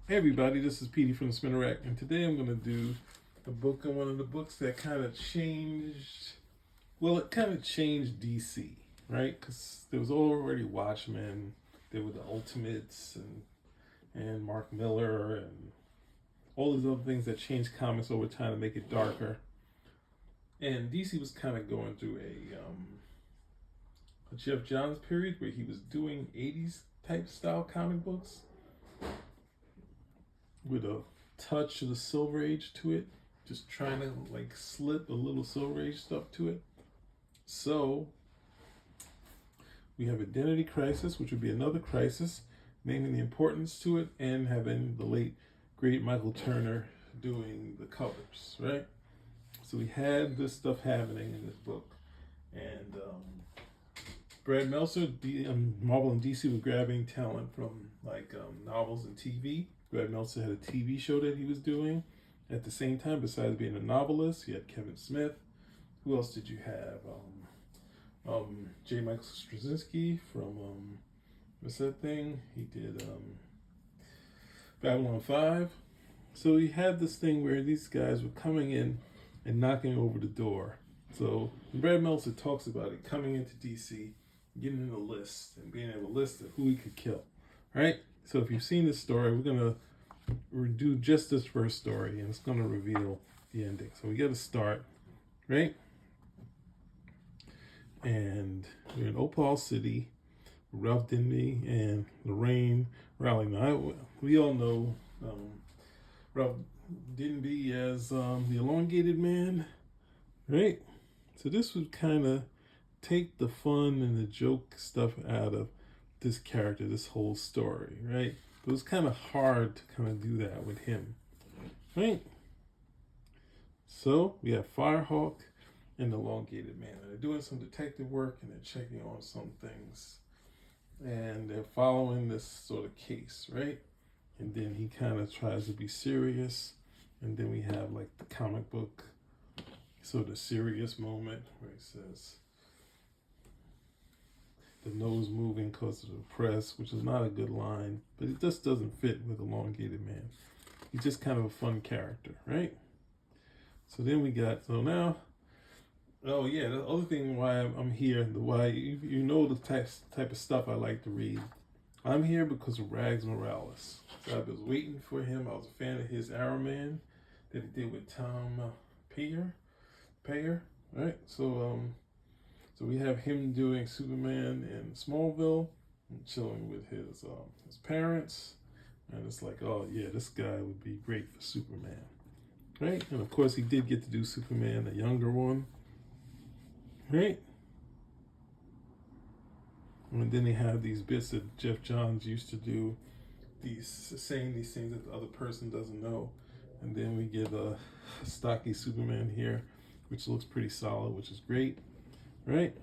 Hey everybody, this is Petey from the Spinner Rack, and today I'm going to do a book on one of the books that kind of changed, well, it kind of changed DC, right? Because there was already Watchmen, there were the Ultimates, and Mark Miller, and all these other things that changed comics over time to make it darker. And DC was kind of going through a Jeff Johns period where he was doing 80s type style comic books with a touch of the Silver Age to it, just trying to like slip a little Silver Age stuff to it. So we have Identity Crisis, which would be another crisis, naming the importance to it, and having the late great Michael Turner doing the covers, right? So we had this stuff happening in this book, and Brad Meltzer, Marvel and DC were grabbing talent from novels and TV. Brad Meltzer had a TV show that he was doing at the same time. Besides being a novelist, he had Kevin Smith. Who else did you have? J. Michael Straczynski from what's that thing? He did Babylon 5. So he had this thing where these guys were coming in and knocking over the door. So Brad Meltzer talks about it coming into DC, getting a list and being able to list who he could kill. Right? So if you've seen this story, we're gonna do just this first story, and it's gonna reveal the ending. So we got to start, right? And we're in Opal City. Ralph Denby and Lorraine Rowling. Now, we all know Ralph Denby as the elongated man, right? So this would kind of take the fun and the joke stuff out of this character, this whole story, right? It was kind of hard to kind of do that with him, right? So we have Firehawk and the elongated man. And they're doing some detective work and they're checking on some things. And they're following this sort of case, right? And then he kind of tries to be serious. And then we have like the comic book sort of serious moment where he says, the nose moving because of the press, which is not a good line, but it just doesn't fit with Elongated Man. He's just kind of a fun character, right? So then we got, so now, oh yeah, the other thing why I'm here, the why, you know the type of stuff I like to read. I'm here because of Rags Morales. So I was waiting for him. I was a fan of his Arrow Man that he did with Tom Payer, right? So we have him doing Superman in Smallville, and chilling with his parents, and it's like, oh yeah, this guy would be great for Superman, right? And of course, he did get to do Superman, the younger one, right? And then they have these bits that Jeff Johns used to do, saying these things that the other person doesn't know, and then we get a stocky Superman here, which looks pretty solid, which is great, right?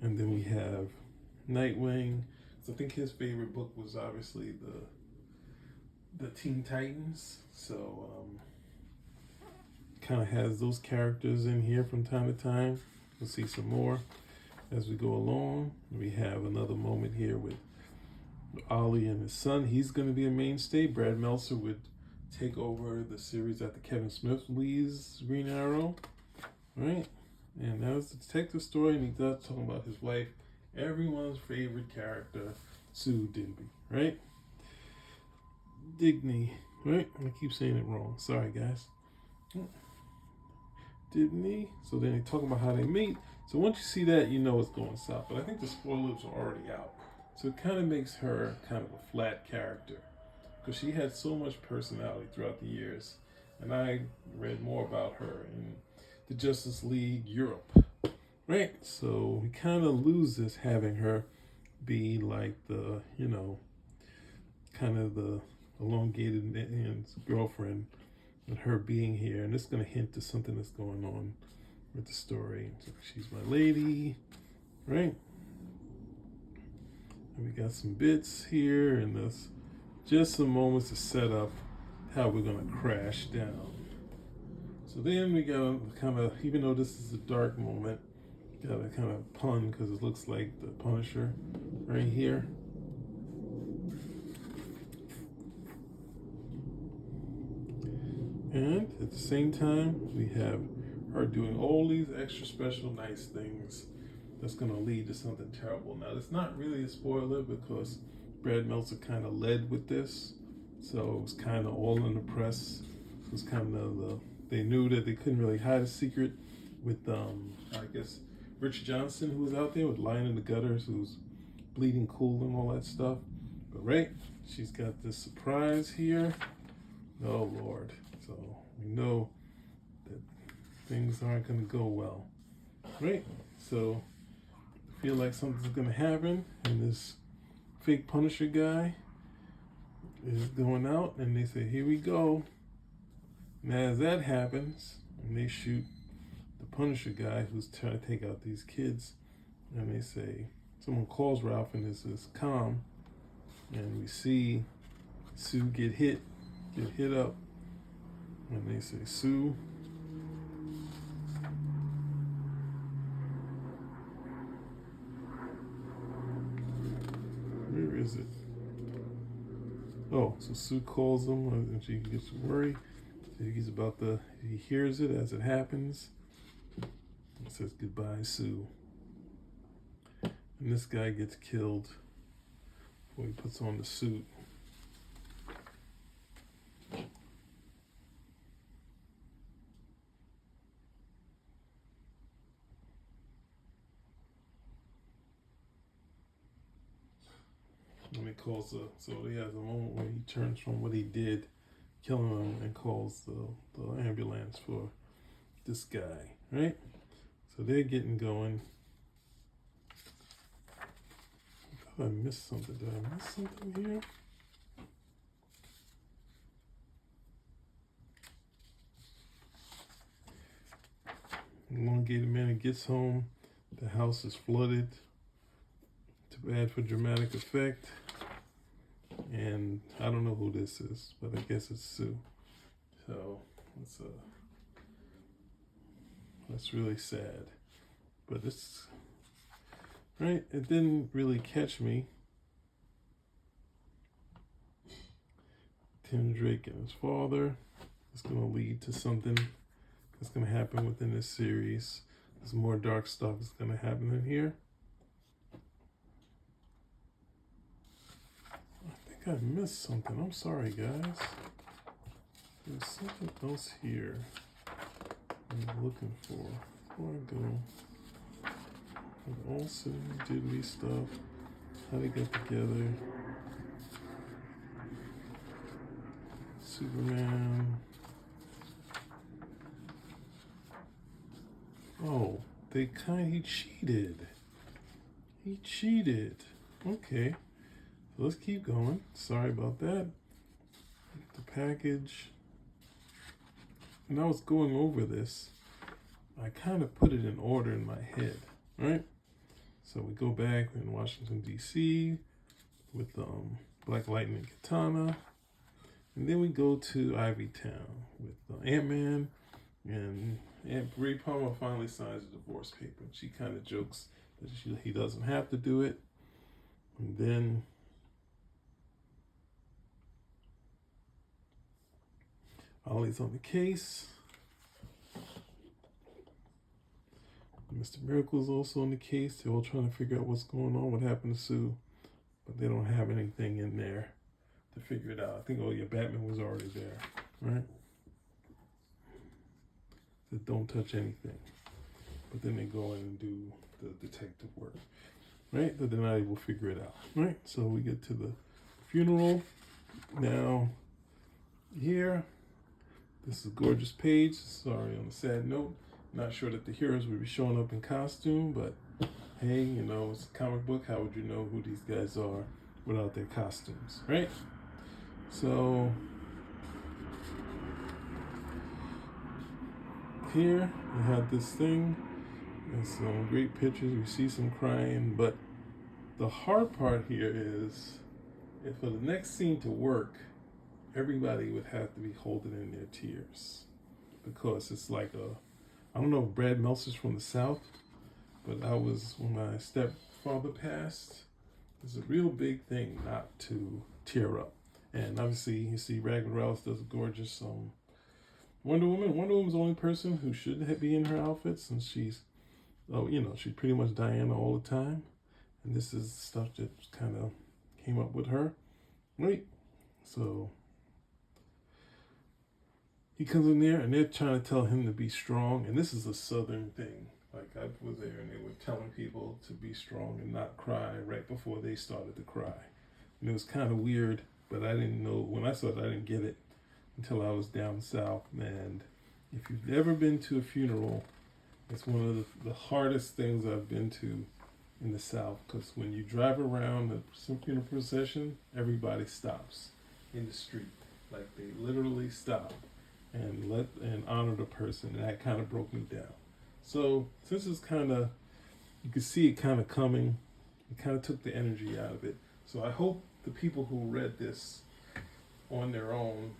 And then we have Nightwing. So I think his favorite book was obviously the Teen Titans. So kind of has those characters in here from time to time. We'll see some more as we go along. We have another moment here with Ollie and his son. He's going to be a mainstay. Brad Meltzer would take over the series after Kevin Smith leaves Green Arrow, right? And that was the detective story, and he does talk about his wife, everyone's favorite character, Sue Digby, right? Digny, right? I keep saying it wrong. Sorry, guys. Digny. So then they talk about how they meet. So once you see that, you know it's going south. But I think the spoilers are already out. So it kind of makes her kind of a flat character because she had so much personality throughout the years. And I read more about her in the Justice League Europe, right? So we kind of lose this having her be like the, kind of the elongated man's girlfriend, and her being here. And it's going to hint to something that's going on with the story. So she's my lady, right? And we got some bits here, and there's just some moments to set up how we're going to crash down. So then we got to kind of, even though this is a dark moment, got to kind of pun because it looks like the Punisher right here. And at the same time, we have her doing all these extra special nice things that's going to lead to something terrible. Now, it's not really a spoiler because Brad Meltzer kind of led with this. So it was kind of all in the press. It was kind of they knew that they couldn't really hide a secret with, I guess, Rich Johnson, who was out there with Lying in the Gutters, who's bleeding cool and all that stuff. But right, she's got this surprise here. Oh, Lord. So we know that things aren't going to go well. Right? So I feel like something's going to happen, and this fake Punisher guy is going out, and they say, here we go. And as that happens, and they shoot the Punisher guy who's trying to take out these kids, and they say, someone calls Ralph, and this is calm, and we see Sue get hit up, and they say, Sue, where is it? Oh, so Sue calls him, and she gets worried. He hears it as it happens. It says, goodbye, Sue. And this guy gets killed before he puts on the suit. And he calls so he has a moment where he turns from what he did, killing him, and calls the ambulance for this guy, right? So they're getting going. I thought I missed something. Did I miss something here? Elongated man gets home. The house is flooded to add for dramatic effect. And I don't know who this is, but I guess it's Sue. So that's really sad. But it's right. It didn't really catch me. Tim Drake and his father. It's going to lead to something that's going to happen within this series. There's more dark stuff that's going to happen in here. I think I missed something. I'm sorry, guys. There's something else here I'm looking for. Before I go, with Olsen, diddly stuff, how they got together, Superman. Oh, he cheated. He cheated. Okay. So let's keep going. Sorry about that. The package. When I was going over this, I kind of put it in order in my head, right? So we go back in Washington, D.C. with Black Lightning Katana. And then we go to Ivy Town with Ant-Man. And Aunt Brie Palmer finally signs a divorce paper. She kind of jokes that he doesn't have to do it. And then Ollie's on the case. Mr. Miracle's also on the case. They're all trying to figure out what's going on, what happened to Sue. But they don't have anything in there to figure it out. I think, Batman was already there, right? That don't touch anything. But then they go in and do the detective work, right? But then I will figure it out, right? So we get to the funeral. Now, here, this is a gorgeous page. Sorry, on a sad note. Not sure that the heroes would be showing up in costume, but hey, it's a comic book. How would you know who these guys are without their costumes, right? So here you have this thing and some great pictures. You see some crying, but the hard part here is if for the next scene to work, everybody would have to be holding in their tears because it's like I don't know if Brad Meltzer's from the South, but when my stepfather passed, it's a real big thing not to tear up. And obviously, you see Ragged Ralph does a gorgeous Wonder Woman. Wonder Woman's the only person who should be in her outfits, and she's, oh, she's pretty much Diana all the time. And this is stuff that kind of came up with her, right? So he comes in there, and they're trying to tell him to be strong. And this is a Southern thing. Like, I was there, and they were telling people to be strong and not cry right before they started to cry. And it was kind of weird, but I didn't know, when I saw it, I didn't get it until I was down south. And if you've ever been to a funeral, it's one of the hardest things I've been to in the South, because when you drive around a funeral procession, everybody stops in the street. Like, they literally stop and honor the person, and that kind of broke me down. So since it's kind of, you could see it kind of coming, it kind of took the energy out of it. So I hope the people who read this on their own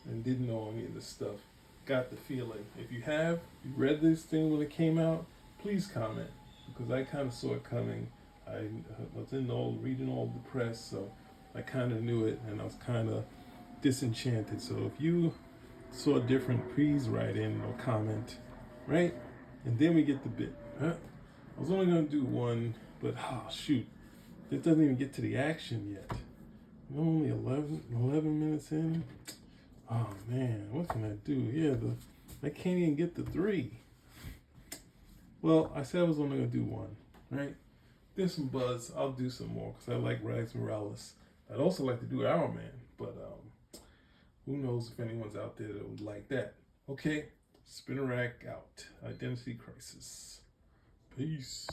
and didn't know any of this stuff got the feeling. If you read this thing when it came out, please comment, because I kind of saw it coming. I was reading all the press, so I kind of knew it, and I was kind of disenchanted. So if you saw different, please write in or comment, right? And then we get the bit. I was only going to do one, but shoot, it doesn't even get to the action yet. We're only 11 minutes in. Oh man, what can I do? Yeah, I can't even get the 3. Well, I said I was only going to do one, right? There's some buzz. I'll do some more because I like Rags Morales. I'd also like to do Our Man, but who knows if anyone's out there that would like that. Okay, Spinner Rack out. Identity Crisis. Peace.